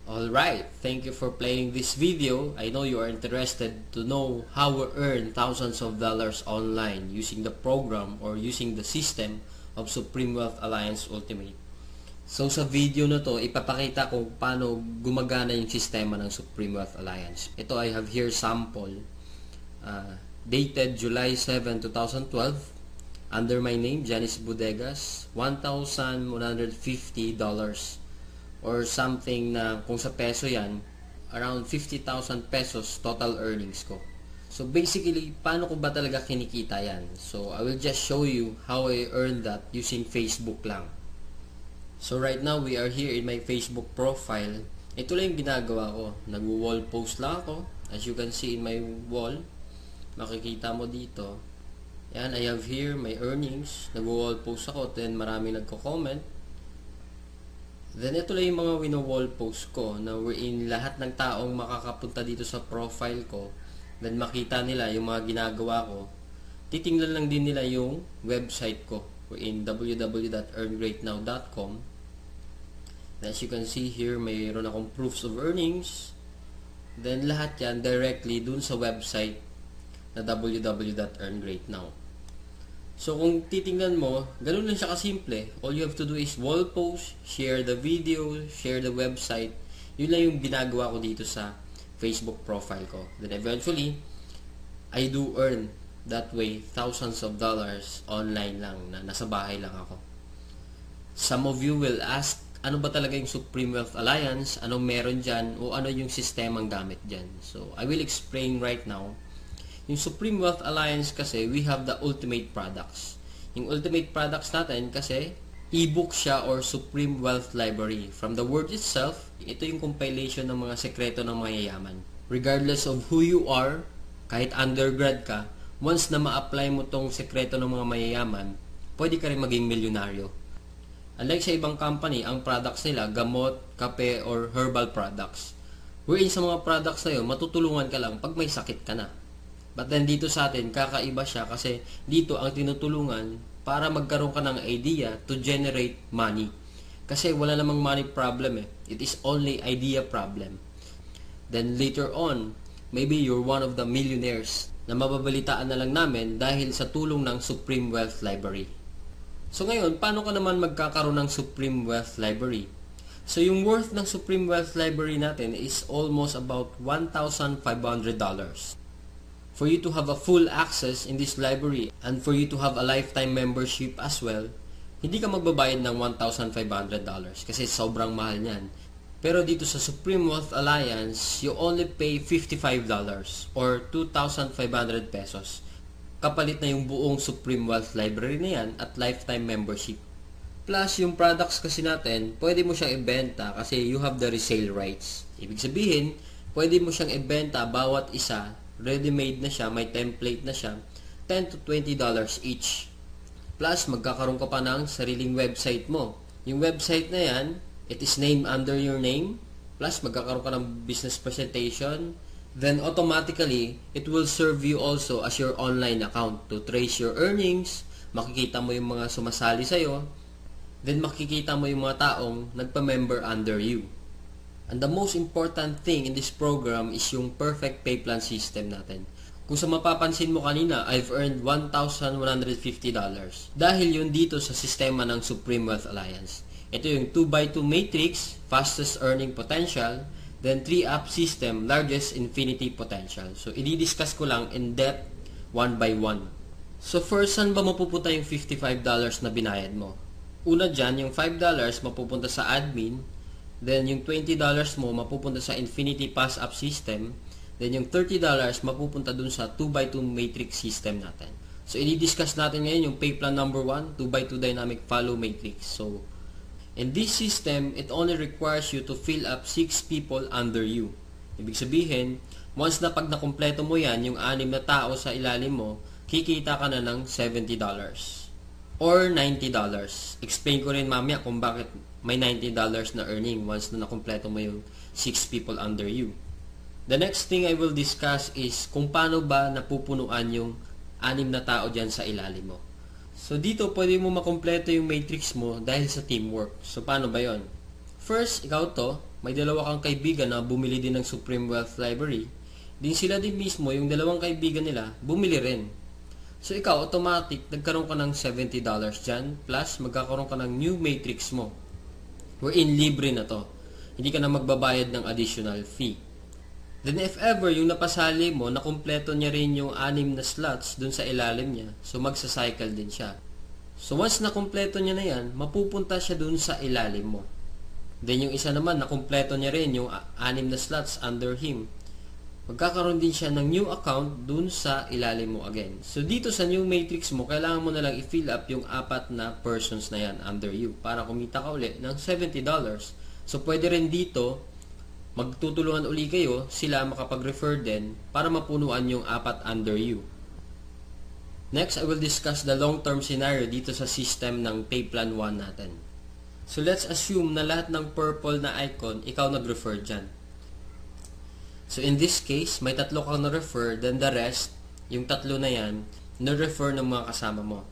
Alright, thank you for playing this video. I know you are interested to know how we earn thousands of dollars online using the program or using the system of Supreme Wealth Alliance Ultimate. So sa video na to, ipapakita ko paano gumagana yung sistema ng Supreme Wealth Alliance. Ito, I have here sample dated July 7, 2012 under my name, Janice Bodegas, $1,150 or something na kung sa peso yan, around 50,000 pesos total earnings ko. So basically, paano ko ba talaga kinikita yan? So I will just show you how I earned that using Facebook lang. So right now, we are here in my Facebook profile. Ito lang yung ginagawa ko. Nag-wall post lang ako. As you can see in my wall, makikita mo dito. Yan, I have here my earnings. Nag-wall post ako, then maraming nagko-comment. Then ito lang yung mga wino-wall post ko na wherein lahat ng taong makakapunta dito sa profile ko, then makita nila yung mga ginagawa ko. Titingnan lang din nila yung website ko wherein www.earngreatnow.com. As you can see here, mayroon akong proofs of earnings. Then lahat yan directly dun sa website na www.earngreatnow. So kung titingnan mo, ganun lang siya kasimple. All you have to do is wall post, share the video, share the website. Yun lang yung ginagawa ko dito sa Facebook profile ko. Then eventually, I do earn that way thousands of dollars online lang na nasa bahay lang ako. Some of you will ask, ano ba talaga yung Supreme Wealth Alliance? Anong meron dyan? O ano yung sistemang gamit dyan? So I will explain right now. Yung Supreme Wealth Alliance kasi, we have the ultimate products. Yung ultimate products natin kasi, ebook siya or Supreme Wealth Library. From the word itself, ito yung compilation ng mga sekreto ng mayayaman. Regardless of who you are, kahit undergrad ka, once na ma-apply mo tong sekreto ng mga mayayaman, pwede ka rin maging milyonaryo. Unlike sa ibang company, ang products nila, gamot, kape, or herbal products. Wherein sa mga products na yun, matutulungan ka lang pag may sakit ka na. But then dito sa atin, kakaiba siya kasi dito ang tinutulungan para magkaroon ka ng idea to generate money. Kasi wala namang money problem eh. It is only idea problem. Then later on, maybe you're one of the millionaires na mababalitaan na lang namin dahil sa tulong ng Supreme Wealth Library. So ngayon, paano ka naman magkakaroon ng Supreme Wealth Library? So yung worth ng Supreme Wealth Library natin is almost about $1,500. For you to have a full access in this library and for you to have a lifetime membership as well, hindi ka magbabayad ng $1,500 kasi sobrang mahal niyan. Pero dito sa Supreme Wealth Alliance, you only pay $55 or 2,500 pesos. Kapalit na yung buong Supreme Wealth Library na yan at lifetime membership. Plus, yung products kasi natin, pwede mo siyang ibenta kasi you have the resale rights. Ibig sabihin, pwede mo siyang ibenta bawat isa, ready-made na siya, may template na siya, $10 to $20 each. Plus, magkakaroon ka pa ng sariling website mo. Yung website na yan, it is named under your name. Plus, magkakaroon ka ng business presentation. Then, automatically, it will serve you also as your online account to trace your earnings. Makikita mo yung mga sumasali sa'yo. Then, makikita mo yung mga taong nagpa-member under you. And the most important thing in this program is yung perfect pay plan system natin. Kung sa mapapansin mo kanina, I've earned $1,150. Dahil yun dito sa sistema ng Supreme Wealth Alliance. Ito yung 2x2 matrix, fastest earning potential, then 3-up system, largest infinity potential. So, i-discuss ko lang in depth, one by one. So, first, saan ba mapupunta yung $55 na binayad mo? Una dyan, yung $5 mapupunta sa admin. Then, yung $20 mo mapupunta sa Infinity Pass-Up System. Then, yung $30 mapupunta dun sa 2x2 Matrix System natin. So, i-discuss natin ngayon yung pay plan number 1, 2x2 Dynamic Follow Matrix. So, in this system, it only requires you to fill up 6 people under you. Ibig sabihin, once na pag nakumpleto mo yan, yung 6 na tao sa ilalim mo, kikita ka na ng $70 or $90. Explain ko rin mamaya kung bakit may $90 na earning once na nakumpleto mo yung 6 people under you. The next thing I will discuss is kung paano ba napupunuan yung 6 na tao dyan sa ilalim mo. So dito pwede mo makumpleto yung matrix mo dahil sa teamwork. So paano ba yon? First, ikaw to, may dalawa kang kaibigan na bumili din ng Supreme Wealth Library. Din sila din mismo, yung dalawang kaibigan nila, bumili rin. So ikaw, automatic, nagkaroon ka ng $70 dyan, plus magkakaroon ka ng new matrix mo. Wherein libre na to. Hindi ka na magbabayad ng additional fee. Then if ever, yung napasali mo, nakumpleto niya rin yung 6 na slots dun sa ilalim niya, so magsa-cycle din siya. So once nakumpleto niya na yan, mapupunta siya dun sa ilalim mo. Then yung isa naman, nakumpleto niya rin yung 6 na slots under him. Magkakaroon din siya ng new account dun sa ilalim mo again. So dito sa new matrix mo, kailangan mo na lang i-fill up yung 4 na persons na yan under you para kumita ka ulit ng $70. So pwede rin dito, magtutulungan uli kayo, sila makapag-refer din para mapunuan yung 4 under you. Next, I will discuss the long-term scenario dito sa system ng pay plan 1 natin. So let's assume na lahat ng purple na icon, ikaw nag-refer dyan. So in this case, may 3 kang na-refer, then the rest, yung 3 na yan, na-refer ng mga kasama mo.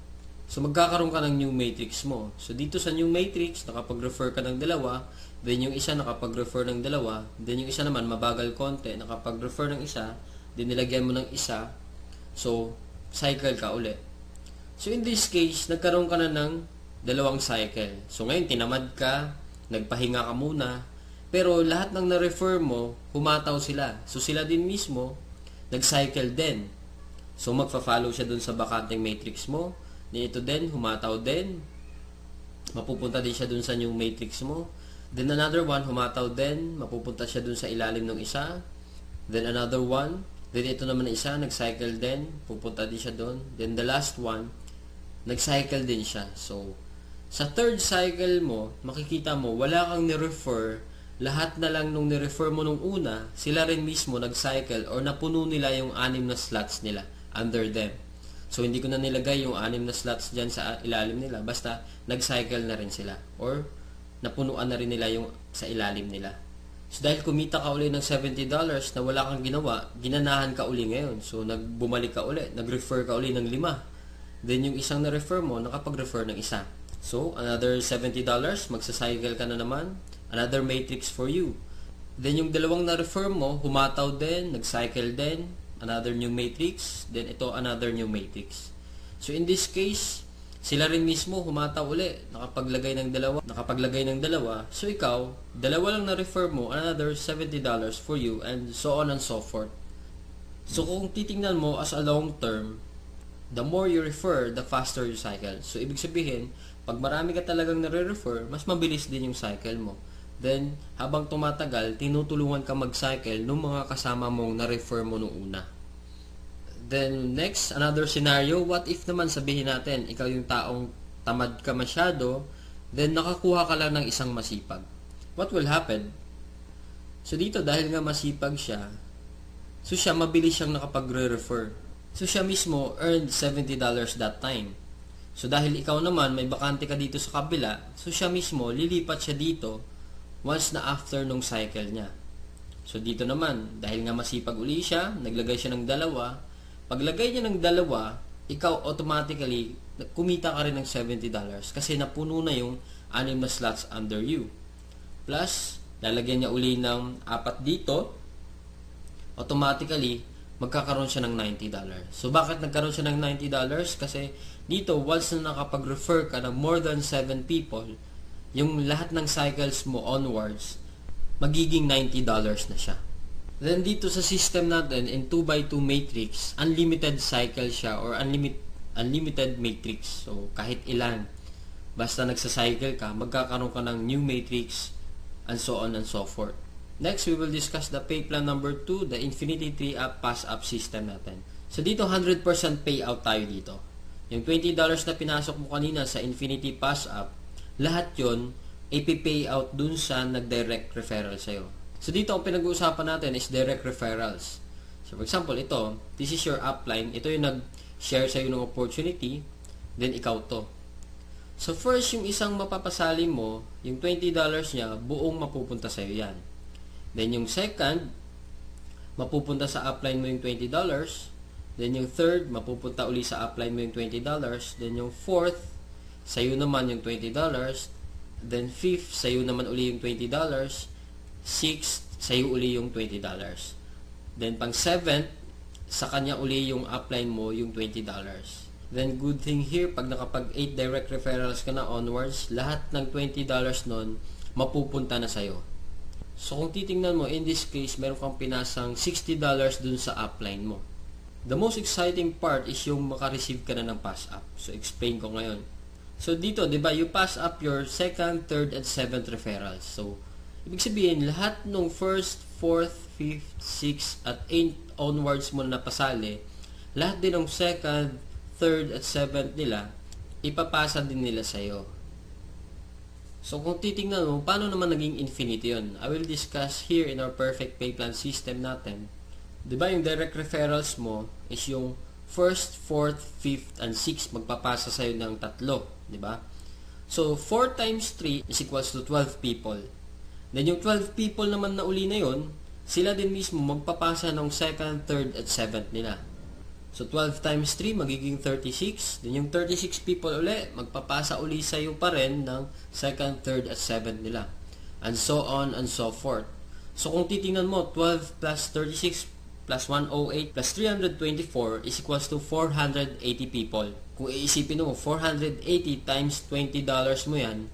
So magkakaroon ka ng new matrix mo. So dito sa new matrix, nakapag-refer ka ng 2, then yung isa nakapag-refer ng 2, then yung isa naman mabagal konti, nakapag-refer ng isa, then nilagyan mo ng isa, so cycle ka ulit. So in this case, nagkaroon ka na ng 2 cycle. So ngayon, tinamad ka, nagpahinga ka muna, pero lahat ng na-refer mo, humataw sila. So sila din mismo, nag-cycle din. So magfa-follow siya dun sa bakanteng matrix mo, then ito din, humataw din, mapupunta din siya dun sa new matrix mo. Then another one, humataw din, mapupunta siya dun sa ilalim ng isa. Then another one, then ito naman na isa, nag-cycle din, pupunta din siya dun. Then the last one, nag-cycle din siya. So, sa third cycle mo, makikita mo, wala kang ni-refer, lahat na lang nung ni-refer mo nung una, sila rin mismo nag-cycle or napuno nila yung 6 na slots nila under them. So, hindi ko na nilagay yung 6 na slots dyan sa ilalim nila. Basta, nag-cycle na rin sila. Or, napunuan na rin nila yung sa ilalim nila. So, dahil kumita ka uli ng $70 na wala kang ginawa, ginanahan ka uli ngayon. So, bumalik ka uli, nag-refer ka uli ng 5. Then, yung isang na-refer mo, nakapag-refer ng isa. So, another $70, magsa-cycle ka na naman. Another matrix for you. Then, yung 2 na-refer mo, humataw din, nag-cycle din. Another new matrix. Then, ito, another new matrix. So, in this case, sila rin mismo humataw uli, nakapaglagay ng 2. So, ikaw, 2 lang na-refer mo, another $70 for you, and so on and so forth. So, kung titingnan mo as a long term, the more you refer, the faster you cycle. So, ibig sabihin, pag marami ka talagang nare-refer, mas mabilis din yung cycle mo. Then, habang tumatagal, tinutulungan ka mag-cycle ng mga kasama mong na-refer mo nung una. Then, next, another scenario, what if naman sabihin natin, ikaw yung taong tamad ka masyado, then nakakuha ka lang ng isang masipag. What will happen? So, dito, dahil nga masipag siya, so siya, mabilis siyang nakapagre-refer. So, siya mismo earned $70 that time. So, dahil ikaw naman, may bakante ka dito sa kabila, so siya mismo, lilipat siya dito once na after nung cycle niya. So, dito naman, dahil nga masipag uli siya, naglagay siya ng 2. Paglagay niya ng 2, ikaw automatically, kumita ka rin ng $70 kasi napuno na yung 6 na slots under you. Plus, lalagyan niya uli ng 4 dito, automatically, magkakaroon siya ng $90. So, bakit nagkaroon siya ng $90? Kasi dito, once na nakapag-refer ka ng more than 7 people, yung lahat ng cycles mo onwards, magiging $90 na siya. Then dito sa system natin, in 2x2 matrix, unlimited cycle siya or unlimited matrix. So, kahit ilan, basta nagsa-cycle ka, magkakaroon ka ng new matrix, and so on and so forth. Next, we will discuss the pay plan number 2, the Infinity 3-up pass-up system natin. So, dito 100% payout tayo dito. Yung $20 na pinasok mo kanina sa Infinity pass-up, lahat yon ipipay out dun sa nag-direct referral sa'yo. So, dito ang pinag-uusapan natin is direct referrals. So, for example, ito, this is your upline. Ito yung nag-share sa'yo ng opportunity, then ikaw to. So, first, yung isang mapapasali mo, yung $20 niya, buong mapupunta sa'yo yan. Then, yung second, mapupunta sa upline mo yung $20. Then, yung third, mapupunta uli sa upline mo yung $20. Then, yung fourth, sa'yo naman yung $20. Then 5th, sa'yo naman uli yung $20. 6th, sa'yo uli yung $20. Then pang 7th, sa kanya uli yung upline mo yung $20. Then good thing here, pag nakapag 8 direct referrals ka na onwards, lahat ng $20 nun mapupunta na sa'yo. So kung titingnan mo, in this case, meron kang pinasang $60 dun sa upline mo. The most exciting part is yung makareceive ka na ng pass up. So explain ko ngayon. So dito, di ba, you pass up your 2nd, 3rd, and 7th referrals. So, ibig sabihin, lahat ng 1st, 4th, 5th, 6th, at 8th onwards mo na pasali, lahat din ng 2nd, 3rd, at 7th nila, ipapasa din nila sa'yo. So, kung titingnan mo, paano naman naging infinity yun? I will discuss here in our perfect pay plan system natin. Di ba, yung direct referrals mo is yung 1st, 4th, 5th, and 6th magpapasa sa'yo ng 3. Diba? So, 4 times 3 is equals to 12 people. Then, yung 12 people naman na uli na yun, sila din mismo magpapasa ng 2nd, 3rd, at 7th nila. So, 12 times 3 magiging 36. Then, yung 36 people uli, magpapasa uli sa'yo pa rin ng 2nd, 3rd, at 7th nila. And so on and so forth. So, kung titingnan mo, 12 plus 36 plus 108 plus 324 is equals to 480 people. Kung iisipin mo, 480 times $20 mo yan,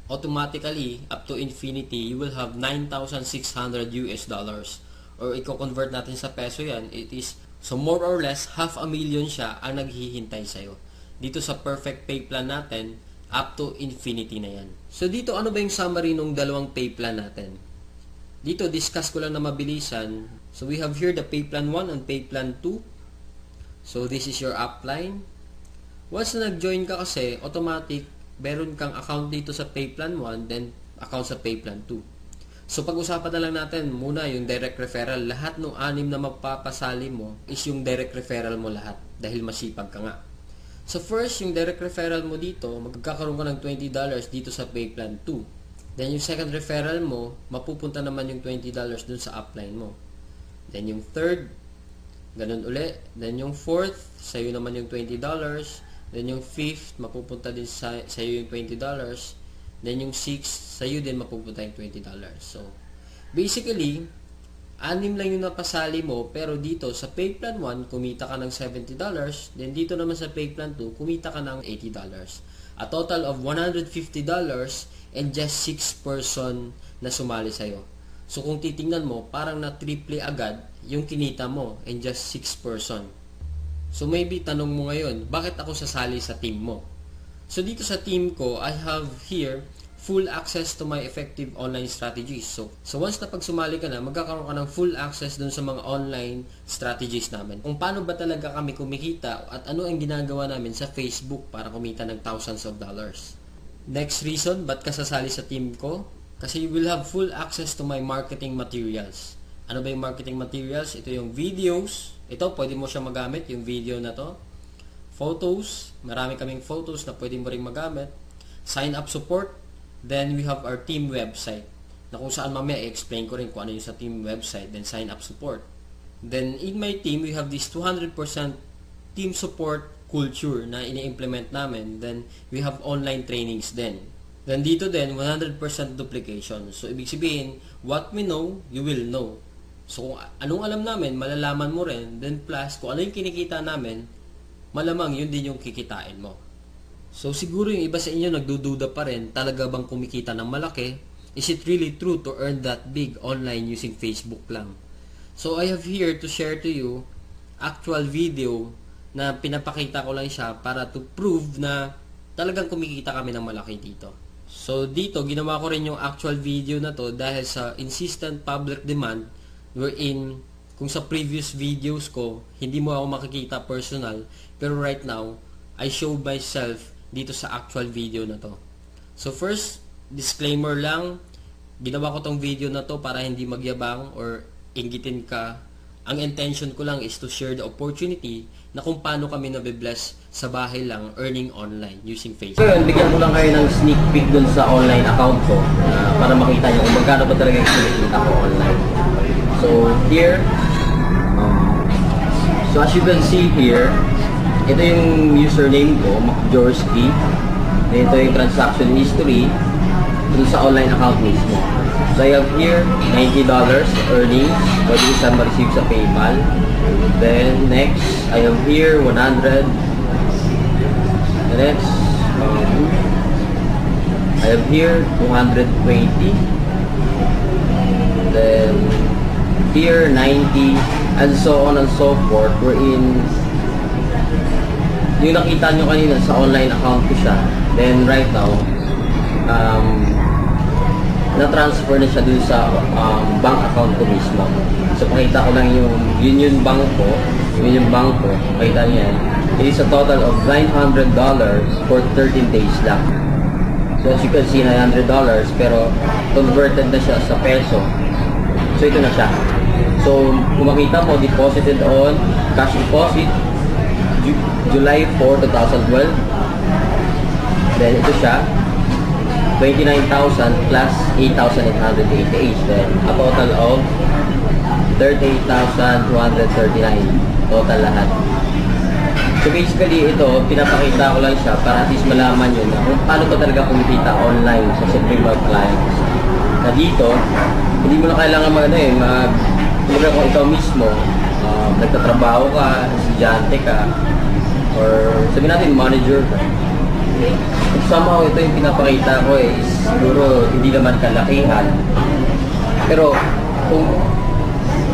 automatically, up to infinity, you will have 9,600 US dollars. Or i-convert natin sa peso yan, it is, so more or less, 500,000 siya ang naghihintay sa'yo. Dito sa perfect pay plan natin, up to infinity na yan. So dito, ano ba yung summary ng dalawang pay plan natin? Dito, discuss ko lang na mabilisan. So, we have here the pay plan 1 and pay plan 2. So, this is your upline. Once na nag-join ka kasi, automatic, meron kang account dito sa pay plan 1, then account sa pay plan 2. So, pag-usapan na lang natin muna yung direct referral. Lahat ng 6 na magpapasali mo is yung direct referral mo lahat dahil masipag ka nga. So, first, yung direct referral mo dito, magkakaroon ka ng $20 dito sa pay plan 2. Then, yung second referral mo, mapupunta naman yung $20 dun sa upline mo. Then, yung third, ganun uli. Then, yung fourth, sa'yo naman yung $20. Then, yung fifth, mapupunta din sa'yo yung $20. Then, yung sixth, sa'yo din mapupunta yung $20. So, basically, 6 lang yung napasali mo, pero dito sa pay plan 1, kumita ka ng $70. Then, dito naman sa pay plan 2, kumita ka ng $80. A total of $150 and just 6 person na sumali sa'yo. So, kung titingnan mo, parang na-triple agad yung kinita mo and just 6 person. So, maybe tanong mo ngayon, bakit ako sasali sa team mo? So, dito sa team ko, I have here full access to my effective online strategies. So once na pag sumali ka na, magkakaroon ka ng full access dun sa mga online strategies namin. Kung paano ba talaga kami kumikita at ano ang ginagawa namin sa Facebook para kumita ng thousands of dollars. Next reason, ba't ka sasali sa team ko? Kasi you will have full access to my marketing materials. Ano ba yung marketing materials? Ito yung videos. Ito, pwede mo siya magamit, yung video na to. Photos. Marami kaming photos na pwede mo rin magamit. Sign up support. Then, we have our team website. Na kung saan mamaya, i-explain ko rin kung ano yung sa team website. Then, sign up support. Then, in my team, we have this 200% team support culture na ini-implement namin. Then, we have online trainings din. Then, dito din, 100% duplication. So, ibig sabihin, what we know, you will know. So, kung anong alam namin, malalaman mo rin. Then, plus, kung ano yung kinikita namin, malamang yun din yung kikitain mo. So, siguro yung iba sa inyo nagdududa pa rin, talaga bang kumikita ng malaki? Is it really true to earn that big online using Facebook lang? So, I have here to share to you actual video na pinapakita ko lang siya para to prove na talagang kumikita kami ng malaki dito. So, dito, ginawa ko rin yung actual video na to dahil sa insistent public demand wherein kung sa previous videos ko, hindi mo ako makikita personal, pero right now, I show myself dito sa actual video na to. So, first, disclaimer lang, ginawa ko tong video na to para hindi magyabang or inggitin ka. Ang intention ko lang is to share the opportunity na kung paano kami nabibless sa bahay lang earning online using Facebook. So, bigyan ko lang kayo ng sneak peek dun sa online account ko para makita nyo kung magkano ba talaga yung kinikita ko online. So, here, so as you can see here, ito yung username ko, MacJorsky. Ito yung transaction history. dun sa online account mismo. So I have here $90 earnings, pwede siya ma-receive sa PayPal. Then next, I have here 100. The next, I have here 220. Then here 90, and so on and so forth. We're in yung nakita nyo kanina sa online account ko siya. Then right now, na-transfer na siya dun sa bank account ko mismo. So pakita ko lang yung bank ko, pakita niyo yan. It is a total of $900 for 13 days lang. So as you can see, $900, pero converted na siya sa peso. So ito na siya. So kung makita mo, deposited on cash deposit July 4, 2012. Then ito siya, 29,000 plus 8,888. Then a total of 38,239 total lahat. So basically ito, pinapakita ko lang siya para at least malaman nyo na kung paano ba talaga kumikita online sa Supreme Wealth Alliance. Na dito, hindi mo na kailangan kumbaga kung ikaw mismo, nagtatrabaho ka, estudyante ka, or sabihin natin manager ka. Somehow ito yung pinapakita ko is siguro hindi naman kalakihan. Pero kung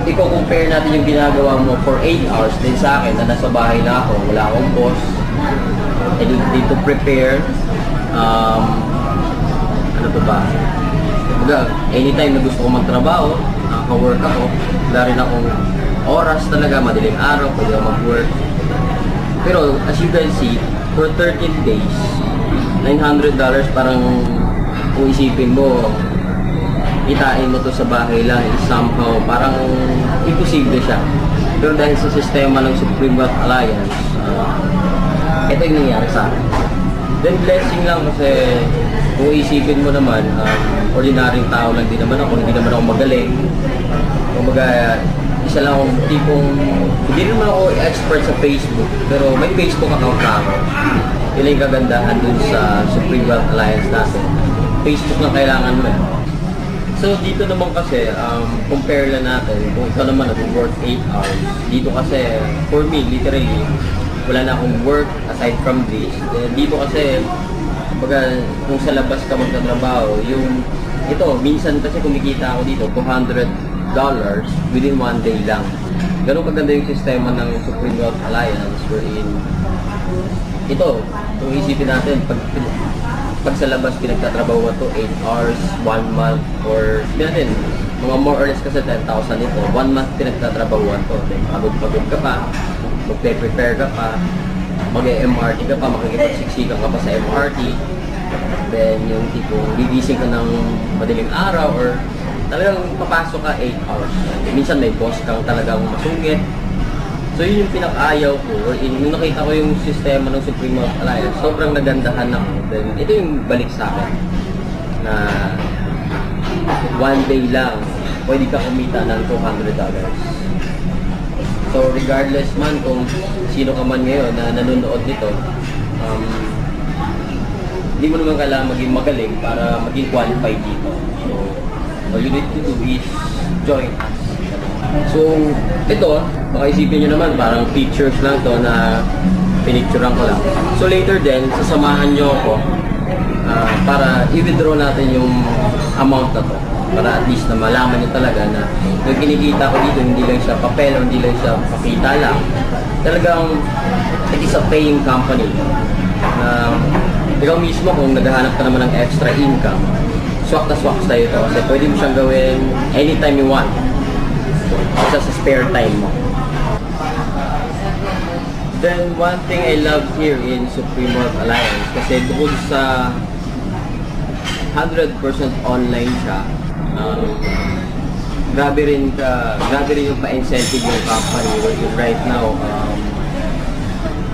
i-compare natin yung ginagawa mo for 8 hours din sa akin na nasa bahay na ako, wala akong boss, I need to prepare, ano pa ba? Anytime na gusto ko magtrabaho, nakaka-work ako, wala rin akong oras talaga, madaling araw, pwede ako mag-work. Pero as you can see, for 13 days, $900 parang kung isipin mo, itain mo to sa bahay lang, somehow parang imposible siya. Pero dahil sa sistema ng Supreme Wealth Alliance, ito yung nangyari sa akin. Then blessing lang kasi kung isipin mo naman, ordinaryong tao lang din naman ako, hindi naman ako magaling. Kumbaga, isa lang akong tipong, hindi naman ako expert sa Facebook, pero may Facebook account na ako. Yun yung kagandahan dun sa Supreme Wealth Alliance natin. Facebook lang kailangan mo. So dito naman kasi, compare lang natin kung ikaw naman nag-work 8 hours. Dito kasi, for me, literally, wala na akong work aside from this. Dito kasi, kumbaga, kung sa labas ka magtatrabaho, ito, minsan kasi kumikita ako dito, $200 within 1 day lang. Ganun kaganda yung sistema ng Supreme Wealth Alliance wherein ito, kung isipin natin, pag sa labas pinagtatrabaho to 8 hours, 1 month, or natin, mga more or less kasi 10,000 ito, 1 month pinagtatrabaho to. Pagod-pagod ka pa, magpe-prepare ka pa, mag-MRT ka pa, makikipagsiksikan ka pa sa MRT, then yung tipong gigising ka ng madaling araw or talagang papasok ka 8 hours. Minsan may boss kang talagang masungit. So yun yung pinaka-ayaw ko. Nung nakita ko yung sistema ng Supreme Wealth Alliance, sobrang nagandahan ako. Then ito yung balik sa akin na 1 day lang pwede ka kumita ng $200. So regardless man kung sino ka man ngayon na nanonood nito, hindi mo naman kailangan maging magaling para maging qualified dito. So all you need to do is join us. So ito, baka isipin nyo naman parang pictures lang to na pinicturean ko lang. So later din, sasamahan nyo ako para i-withdraw natin yung amount na to. Para at least na malaman nyo talaga na yung kinikita ko dito, hindi lang siya papel o hindi lang siya pakita lang. Talagang it is a paying company. Ikaw mismo kung naghahanap ka naman ng extra income, swak na swak tayo ito kasi pwede mo siyang gawin anytime you want. Isa sa spare time mo. Then one thing I love here in Supreme Wealth Alliance kasi bukod sa 100% online siya, grabe rin yung pa-incentive ng company right now.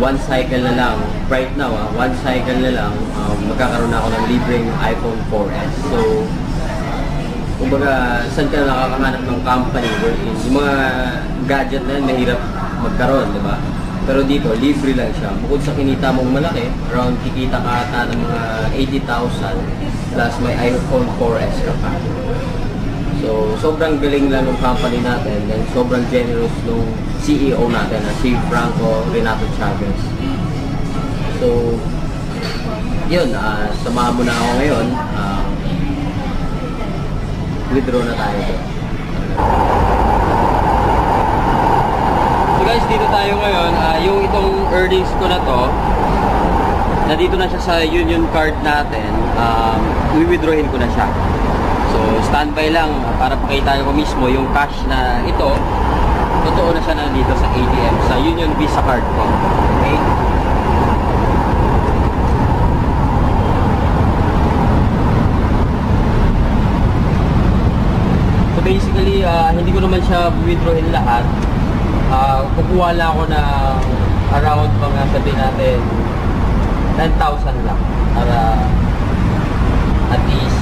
One cycle na lang, magkakaroon na ako ng libreng iPhone 4S. So, kumbaga, saan ka nakakahanap ng company wherein yung mga gadget na yun, mahirap magkaroon, di ba? Pero dito, libre lang siya. Bukod sa kinita mong malaki, around kikita ka ata ng mga 80,000 plus may iPhone 4S ka pa. So, sobrang galing lang ng company natin and sobrang generous nung CEO natin na si Franco Renato Chavez. So, yun, samahan mo na ako ngayon. Withdraw na tayo doon. So guys, dito tayo ngayon. Yung itong earnings ko na to, nandito na siya sa union card natin. I-withdrawin ko na siya. So, standby lang para pakita ko mismo yung cash na ito. Totoo na siya nandito sa ATM, sa Union Visa card ko. Okay? So, basically, hindi ko naman siya withdrawin lahat. Kukuha lang ako na around mga sabihin natin 10,000 lang para at least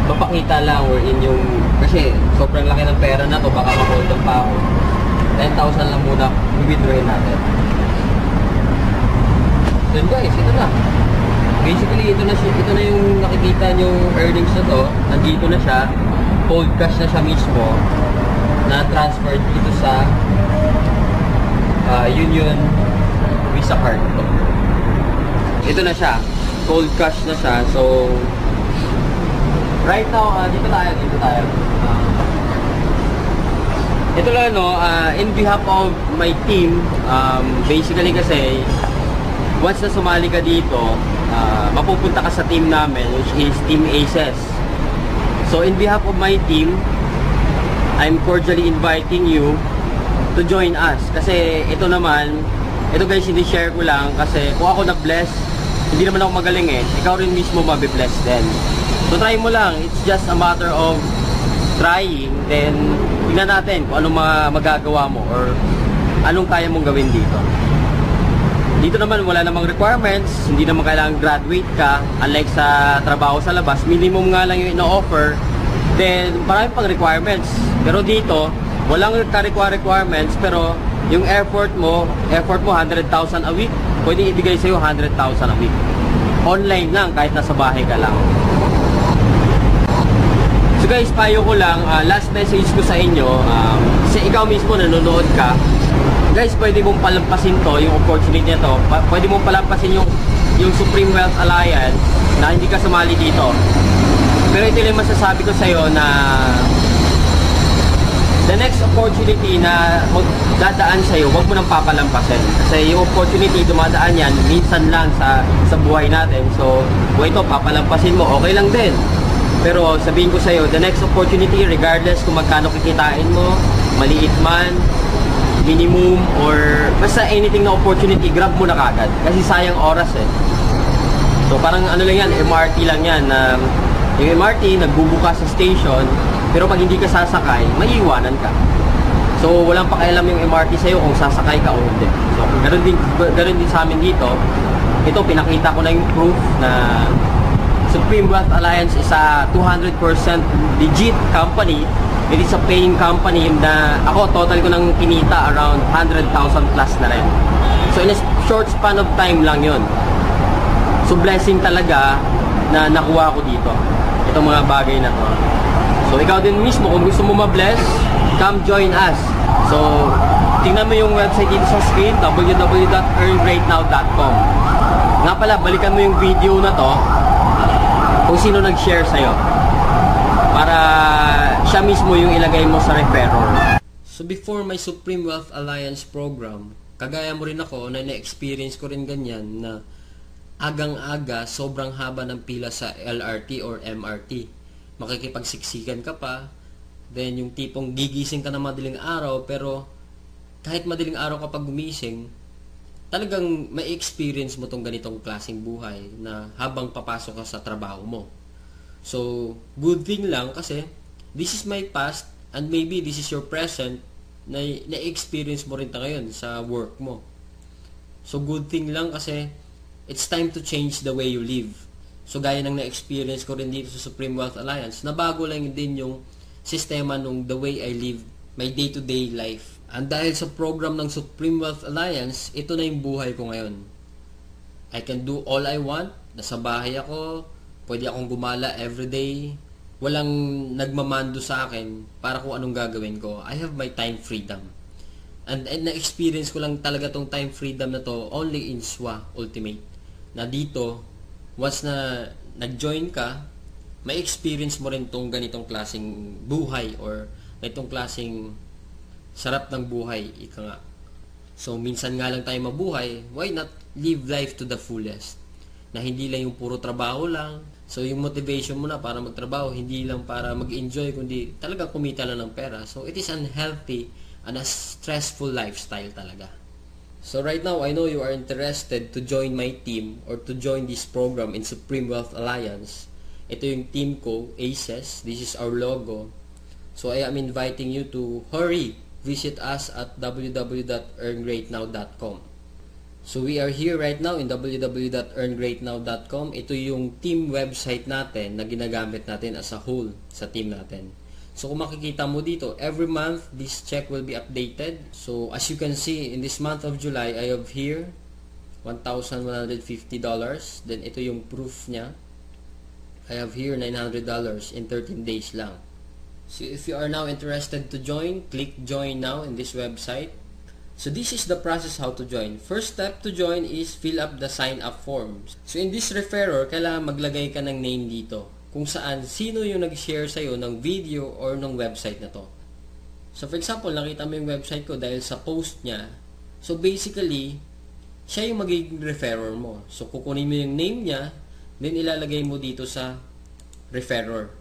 mapakita lang or in yung kasi sobrang laki ng pera na to, baka ma-hold pa ako. 10,000 lang muna i-withdrawin natin. Then guys, ito na. Basically, ito na yung nakikita yung earnings na to. Nandito na siya. Cold cash na siya mismo na transferred dito sa Union Visa card ko. Ito na siya. Cold cash na siya. So, right now, dito tayo. Ito lang, no, in behalf of my team, basically kasi, once na sumali ka dito, mapupunta ka sa team namin, which is Team Aces. So, in behalf of my team, I'm cordially inviting you to join us. Kasi ito naman, ito guys, hindi share ko lang kasi kung ako na-bless, hindi naman ako magaling eh. Ikaw rin mismo mabibless din. So try mo lang. It's just a matter of trying. Then, tingnan natin kung anong magagawa mo or anong kaya mong gawin dito. Dito naman wala namang requirements. Hindi naman kailangan graduate ka. Unlike sa trabaho sa labas, minimum nga lang yung ino-offer. Then, marami pang requirements. Pero dito, walang requirements. Pero yung effort mo 100,000 a week. Pwede ibigay sa'yo 100,000 a week. Online lang, kahit nasa bahay ka lang. So guys, payo ko lang, last message ko sa inyo, kasi ikaw mismo nanonood ka, guys, pwede mong palampasin to, yung opportunity na to. Pwede mong palampasin yung Supreme Wealth Alliance na hindi ka sumali dito. Pero ito yung masasabi ko sa'yo na the next opportunity na dadaan sa'yo, huwag mo nang papalampasin. Kasi yung opportunity, dumadaan yan, minsan lang sa buhay natin. So, kung ito, papalampasin mo, okay lang din. Pero sabihin ko sa'yo, the next opportunity, regardless kung magkano kikitain mo, maliit man, minimum, or basta anything na opportunity, grab mo na kagad. Kasi sayang oras eh. So, parang ano lang yan, MRT lang yan. Yung MRT, nagbubuka sa station, pero pag hindi ka sasakay, maiiwanan ka. So, walang pakialam yung MRT sa'yo kung sasakay ka o hindi. So, ganun din sa amin dito. Ito, pinakita ko na yung proof na Supreme Wealth Alliance is a 200% legit company. It is a paying company na ako, total ko nang kinita around 100,000 plus na rin. So, in a short span of time lang yun. So, blessing talaga na nakuha ko dito. Itong mga bagay na to. So, ikaw din mismo, kung gusto mo ma-bless, come join us. So, tingnan mo yung website dito sa screen, www.earnrightnow.com. Nga pala, balikan mo yung video na to kung sino nag-share sa'yo. Para siya mismo yung ilagay mo sa referral. So, before my Supreme Wealth Alliance program, kagaya mo rin ako na na-experience ko rin ganyan na agang-aga, sobrang haba ng pila sa LRT or MRT. Makikipagsiksikan ka pa, then yung tipong gigising ka na madaling araw, pero kahit madaling araw kapag gumising, talagang may experience mo tong ganitong klaseng buhay na habang papasok ka sa trabaho mo. So, good thing lang kasi this is my past and maybe this is your present na na-experience mo rin ta ngayon sa work mo. So, good thing lang kasi it's time to change the way you live. So, gaya ng na-experience ko rin dito sa Supreme Wealth Alliance, nabago lang din yung sistema nung the way I live my day-to-day life. And dahil sa program ng Supreme Wealth Alliance, ito na yung buhay ko ngayon. I can do all I want. Nasa bahay ako. Pwede akong gumala everyday. Walang nagmamando sa akin para kung anong gagawin ko. I have my time freedom. And na-experience ko lang talaga tong time freedom na to only in SWA Ultimate. Na dito, once na nag-join ka, may experience mo rin tong ganitong klaseng buhay or ganitong klaseng sarap ng buhay, ika nga. So, minsan nga lang tayo mabuhay, why not live life to the fullest? Na hindi lang yung puro trabaho lang. So, yung motivation mo na para magtrabaho, hindi lang para mag-enjoy, kundi talagang kumita lang ng pera. So, it is unhealthy and a stressful lifestyle talaga. So, right now, I know you are interested to join my team or to join this program in Supreme Wealth Alliance. Ito yung team ko, ACES. This is our logo. So, I am inviting you to hurry. Visit us at www.earngreatnow.com. So we are here right now in www.earngreatnow.com. Ito yung team website natin na ginagamit natin as a whole sa team natin. So kung makikita mo dito, every month this check will be updated. So as you can see, in this month of July, I have here $1,150. Then ito yung proof niya. I have here $900 in 13 days lang. So if you are now interested to join, click join now in this website. So this is the process how to join. First step to join is fill up the sign up forms. So in this referrer, kailangan maglagay ka ng name dito kung saan sino yung nag-share sa'yo ng video or ng website na to. So for example, nakita mo yung website ko dahil sa post niya. So basically, siya yung magiging referrer mo. So kukunin mo yung name niya, then ilalagay mo dito sa referrer.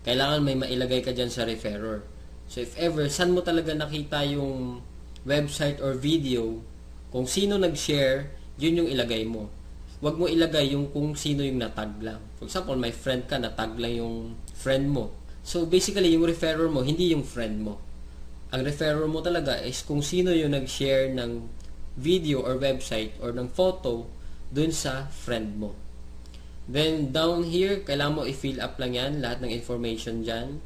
Kailangan may mailagay ka dyan sa referrer. So if ever, saan mo talaga nakita yung website or video, kung sino nag-share, yun yung ilagay mo. Huwag mo ilagay yung kung sino yung natag lang. For example, may friend ka, natag lang yung friend mo. So basically, yung referrer mo, hindi yung friend mo. Ang referrer mo talaga is kung sino yung nag-share ng video or website or ng photo dun sa friend mo. Then, down here, kailangan mo i-fill up lang yan, lahat ng information dyan.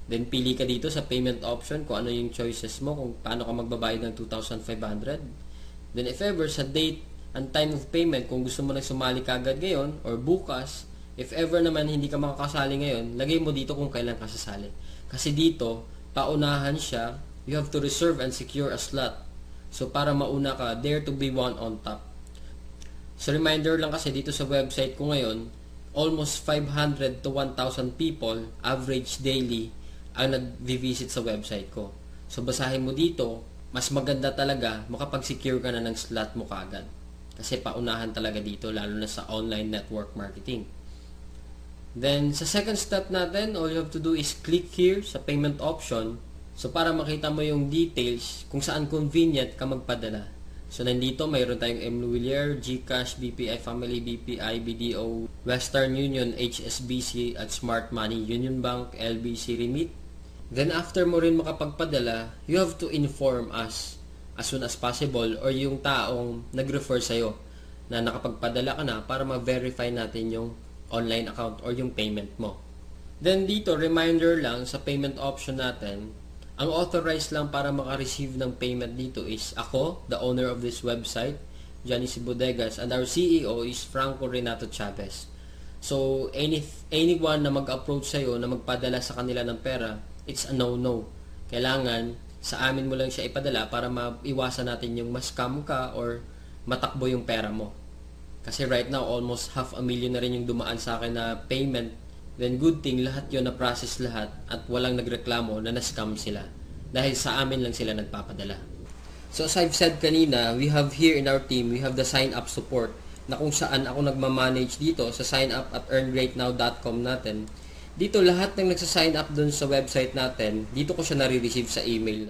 Then, pili ka dito sa payment option kung ano yung choices mo, kung paano ka magbabayad ng 2,500. Then, if ever, sa date and time of payment, kung gusto mo na sumali ka agad ngayon or bukas, if ever naman hindi ka makakasali ngayon, lagay mo dito kung kailan ka sasali. Kasi dito, paunahan siya, you have to reserve and secure a slot. So, para mauna ka, dare to be one on top. So, reminder lang kasi dito sa website ko ngayon, almost 500 to 1,000 people, average daily, ang nag-visit sa website ko. So, basahin mo dito, mas maganda talaga, makapag-secure ka na ng slot mo kaagad. Kasi paunahan talaga dito, lalo na sa online network marketing. Then, sa second step natin, all you have to do is click here sa payment option. So, para makita mo yung details kung saan convenient ka magpadala. So, nandito, mayroon tayong MLuilier, GCash, BPI Family, BPI, BDO, Western Union, HSBC, at Smart Money, Union Bank, LBC Remit. Then, after mo rin makapagpadala, you have to inform us as soon as possible or yung taong nag-refer sa'yo na nakapagpadala ka na para ma-verify natin yung online account or yung payment mo. Then, dito, reminder lang sa payment option natin, ang authorized lang para maka-receive ng payment dito is ako, the owner of this website, Johnny C. Bodegas, and our CEO is Franco Renato Chavez. So, anyone na mag-approach sa'yo na magpadala sa kanila ng pera, it's a no-no. Kailangan, sa amin mo lang siya ipadala para maiwasan natin yung ma-scam ka or matakbo yung pera mo. Kasi right now, almost 500,000 na rin yung dumaan sa akin na payment. Then good thing, lahat yun na-process lahat at walang nagreklamo na na-scam sila. Dahil sa amin lang sila nagpapadala. So as I've said kanina, we have here in our team, we have the sign-up support na kung saan ako nagmamanage dito sa sign-up at earngreatnow.com natin. Dito lahat ng nagsa-sign up dun sa website natin, dito ko siya nare-receive sa email.